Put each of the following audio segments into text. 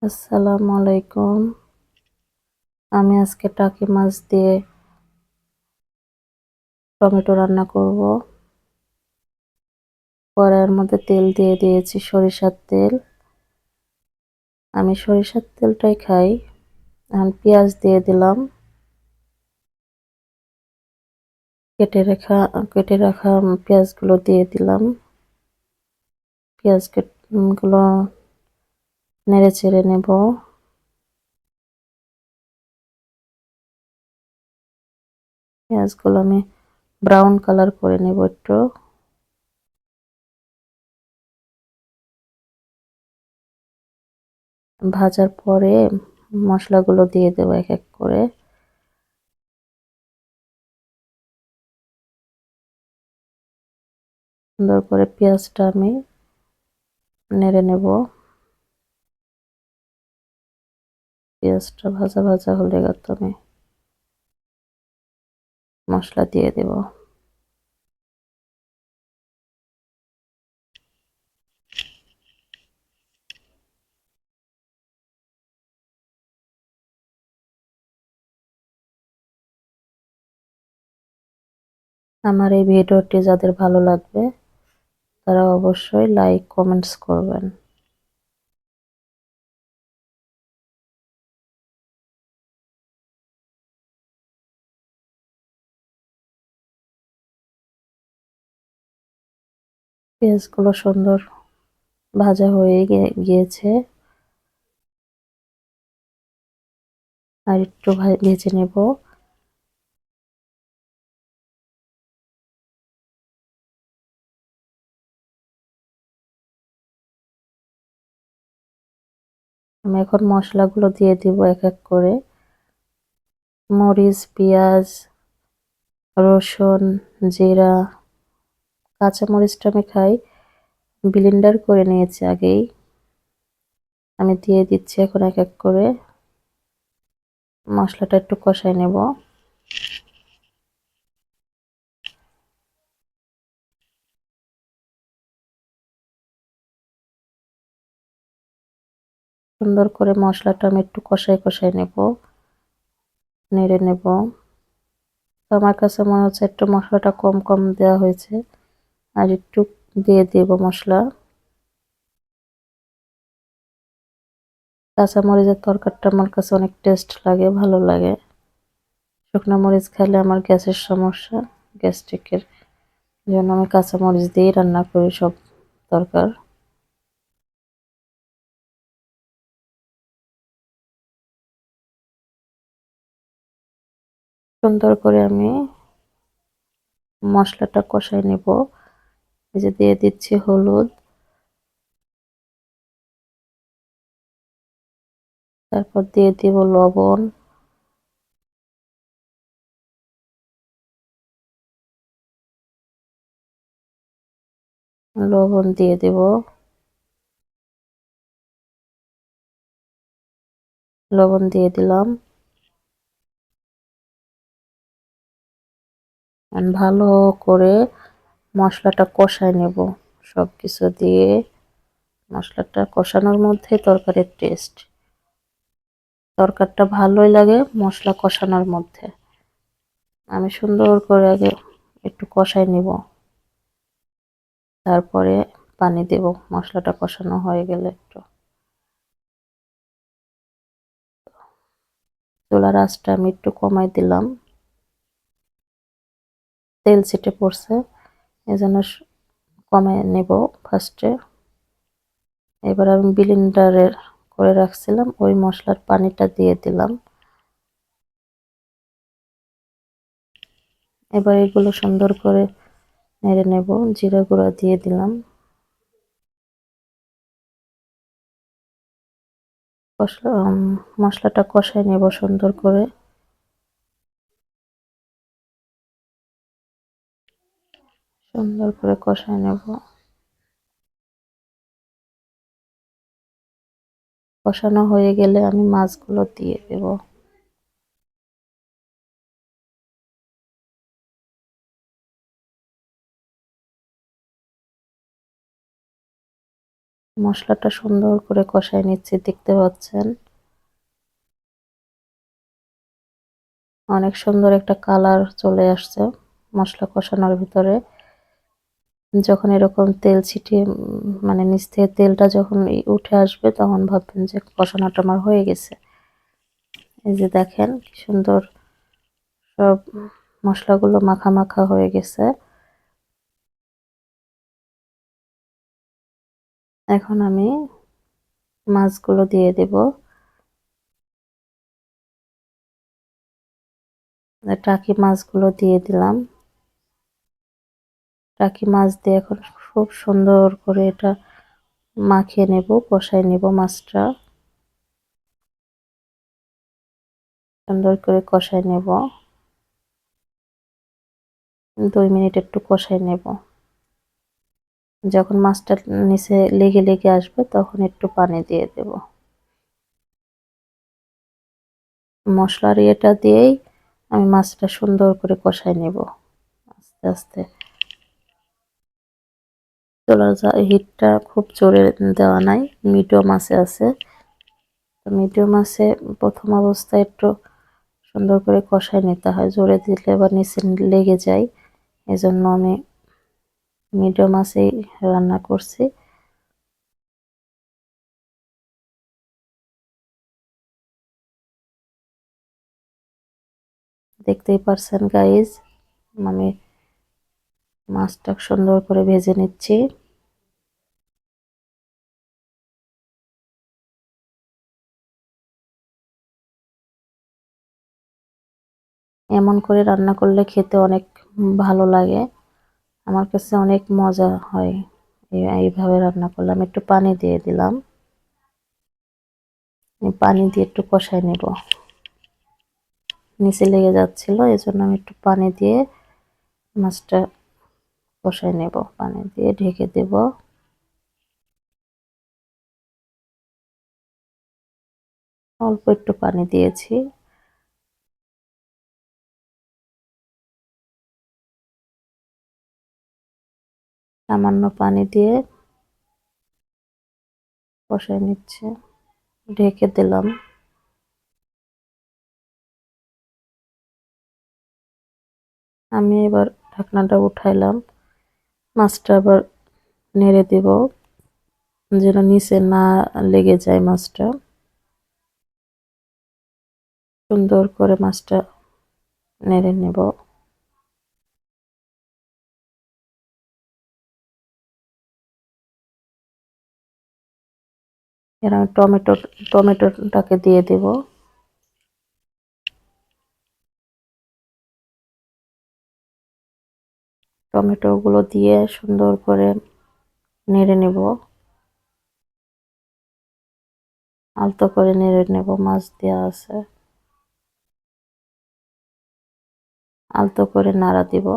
আসসালামু আলাইকুম। আমি আজকে টাকি মাছ দিয়ে টমেটো রান্না করব। কড়াইয়ের মধ্যে তেল দিয়ে দিয়েছি সরিষার তেল। আমি সরিষার তেলটাই খাই। এখন পেঁয়াজ দিয়ে দিলাম। কেটে রাখা পেঁয়াজগুলো দিয়ে দিলাম। পেঁয়াজ গুলো নেড়ে চেড়ে নেব। পেঁয়াজগুলো আমি ব্রাউন কালার করে নেব একটু। ভাজার পরে মশলাগুলো দিয়ে দেব এক এক করে। সুন্দর করে পেঁয়াজটা আমি নেড়ে নেব। পেঁয়াজটা ভাজা ভাজা হলে আমি মশলা দিয়ে দেব। আমার এই ভিডিওটি যাদের ভালো লাগবে তারা অবশ্যই লাইক কমেন্টস করবেন। পেঁয়াজগুলো সুন্দর ভাজা হয়ে গিয়েছে। আর একটু ভেজে নেব। আমি এখন মশলাগুলো দিয়ে দিব এক এক করে। মরিচ, পেঁয়াজ, রসুন, জিরা, কাঁচা মরিচটা আমি খাই, ব্লেন্ডার করে নিয়েছি আগেই। আমি দিয়ে দিচ্ছি এখন এক এক করে। মশলাটা একটু কষাই নেব। সুন্দর করে মশলাটা আমি একটু কষাই কষাই নেব, নেড়ে নেব। তো আমার কাছে মনে হচ্ছে একটু মশলাটা কম কম দেওয়া হয়েছে, আর একটু দিয়ে দেব মশলা। কাঁচা মরিচের তরকারিটা আমার কাছে অনেক টেস্ট লাগে, ভালো লাগে। শুকনো মরিচ খেলে আমার গ্যাসের সমস্যা, গ্যাস্ট্রিকের জন্য আমি কাঁচা মরিচ দিয়েই রান্না করি সব তরকার। সুন্দর করে আমি মশলাটা কষাই নেব। এই যে দিয়ে দিচ্ছি হলুদ, তারপর দিয়ে দিব লবণ, লবণ দিয়ে দেব, লবণ দিয়ে দিলাম। ভালো করে মশলাটা কষাই নেব। সবকিছু দিয়ে মশলাটা কষানোর মধ্যে তরকারির টেস্ট। তরকারিটা ভালোই লাগে মশলা কষানোর মধ্যে। আমি সুন্দর করে আগে একটু কষাই নিব, তারপরে পানি দেব মশলাটা কষানো হয়ে গেলে। একটু চুলার আঁচটা আমি একটু কমাই দিলাম, তেল ছিটে পড়ছে এজন্য কমাই নেব ফার্স্টে। এবার আমি ব্লেন্ডারের করে রাখছিলাম ওই মশলার পানিটা দিয়ে দিলাম। এবার এগুলো সুন্দর করে নেড়ে নেব। জিরা গুঁড়া দিয়ে দিলাম। মশলাটা কষাই নেব সুন্দর করে। সুন্দর করে কষাই নেব। কষানো হয়ে গেলে আমি মাছগুলো দিয়ে দেব। মশলাটা সুন্দর করে কষায় নিচ্ছি, দেখতে পাচ্ছেন অনেক সুন্দর একটা কালার চলে আসছে মশলা কষানোর ভিতরে। যখন এরকম তেল ছিটিয়ে মানে নিচ থেকে তেলটা যখন উঠে আসবে তখন ভাববেন যে কষানোটা আমার হয়ে গেছে। এই যে দেখেন কি সুন্দর সব মশলাগুলো মাখা মাখা হয়ে গেছে। এখন আমি মাছগুলো দিয়ে দেব। টাকি মাছগুলো দিয়ে দিলাম। টাকি মাছ দিয়ে এখন খুব সুন্দর করে এটা মাখিয়ে নেব, কষাই নেব মাছটা। সুন্দর করে কষাই নেব, 2 মিনিট একটু কষাই নেব। যখন মাছটা নিচে লেগে লেগে আসবে তখন একটু পানি দিয়ে দেব। মশলার ইয়েটা দিয়েই আমি মাছটা সুন্দর করে কষাই নেব আস্তে আস্তে। চুলার হিটটা খুব জোরে দেওয়া নাই, মিডিয়াম আঁচে আছে। তো মিডিয়াম আঁচে প্রথম অবস্থায় একটু সুন্দর করে কষাই নিতে হয়, জোরে দিলে আবার নিচে লেগে যায়। এজন্য আমি মিডিয়াম আঁচেই রান্না করছি। দেখতেই পারছেন গাইজ, আমি মাছটা সুন্দর করে ভেজে নিচ্ছি। এমন করে রান্না করলে খেতে অনেক ভালো লাগে, আমার কাছে অনেক মজা হয় এইভাবে রান্না করলে। আমি একটু পানি দিয়ে দিলাম, পানি দিয়ে একটু কষাই নেব। নিচে লেগে যাচ্ছিল, এজন্য আমি একটু পানি দিয়ে মাছটা কষাই নেব। পানি দিয়ে ঢেকে দেব। অল্প একটু পানি দিয়েছি। সামান্য পানি দিয়ে কষাই নিচ্ছে, ঢেকে দিলাম। আমি এবার ঢাকনাটা উঠাইলাম, মাছটা আবার নেড়ে দেব যেন নিচে না লেগে যায় মাছটা। সুন্দর করে মাছটা নেড়ে নেব। এর আমি টমেটোটাকে দিয়ে দেব। টমেটোগুলো দিয়ে সুন্দর করে নেড়ে নেব, আলতো করে নেড়ে নেব। মাছ দেওয়া আছে, আলতো করে নাড়া দিব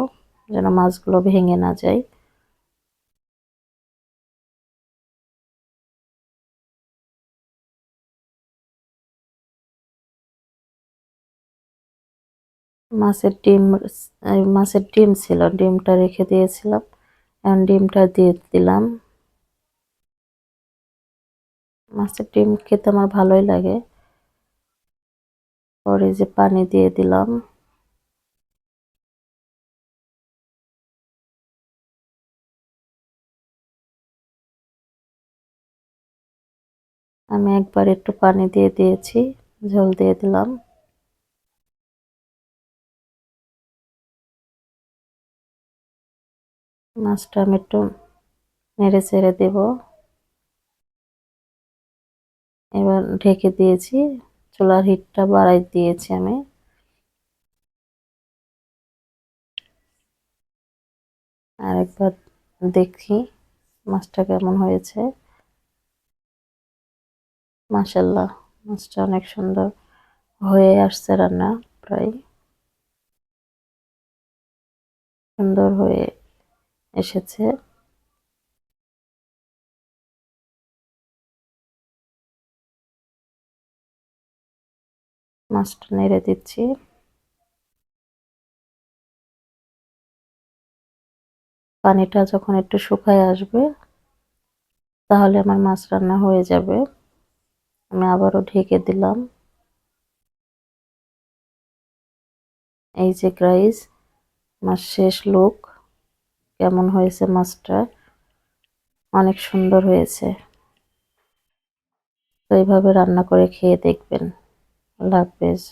যেন মাছগুলো ভেঙে না যায়। মাছের ডিম ছিল, ডিমটা রেখে দিয়েছিলাম, এখন ডিমটা দিয়ে দিলাম। মাছের ডিম খেতে আমার ভালোই লাগে। পরে যে পানি দিয়ে দিলাম। আমি একবার একটু পানি দিয়ে দিয়েছি, ঝোল দিয়ে দিলাম। মাছটা আমি একটু নেড়ে চেড়ে দেব। এবার ঢেকে দিয়েছি, চুলার হিটটা বাড়াই দিয়েছি আমি। আর একবার দেখি মাছটা কেমন হয়েছে। মাশাআল্লাহ, মাছটা অনেক সুন্দর হয়ে আসছে, রান্না প্রায় সুন্দর হয়ে এসেছে। মাছটা নেড়ে দিচ্ছি। পানিটা যখন একটু শুকায় আসবে তাহলে আমার মাছ রান্না হয়ে যাবে। আমি আবারও ঢেকে দিলাম। এই যে গাইস, আমার শেষ লুক। কেমন হয়েছে মাছটা? অনেক সুন্দর হয়েছে। তো এইভাবে রান্না করে খেয়ে দেখবেন। আল্লাহ হাফেজ।